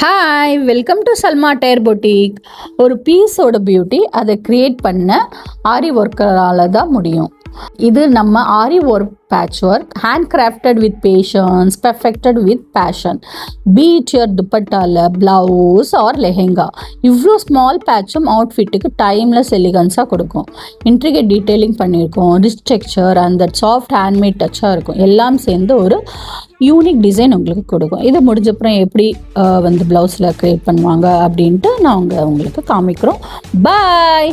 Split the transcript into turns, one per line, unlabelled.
Hi, welcome to Salma tailor boutique. ஒரு பீஸோட beauty அதை க்ரியேட் பண்ண ஆரி ஒர்க்கரால் தான் முடியும். இது நம்ம aari work patch work, handcrafted with patience, perfected with passion. Beat your துப்பட்டால ப்ளவுஸ் ஆர் லெஹெங்கா. இவ்வளோ ஸ்மால் பேட்சும் அவுட்ஃபிட்டுக்கு டைம்லெஸ் எலிகன்ஸாக கொடுக்கும். இன்ட்ரிகேட் டீட்டெயிலிங் பண்ணியிருக்கோம். ரிச் டெக்ஸ்சர் அந்த சாஃப்ட் ஹேண்ட்மேட் டச்சாக இருக்கும். எல்லாம் சேர்ந்து ஒரு யூனிக் டிசைன் உங்களுக்கு கொடுக்கும். இது முடிஞ்சப்புறம் எப்படி ப்ளவுஸில் க்ரியேட் பண்ணுவாங்க அப்படின்ட்டு நாங்கள் உங்களுக்கு காமிக்கிறோம். பாய்.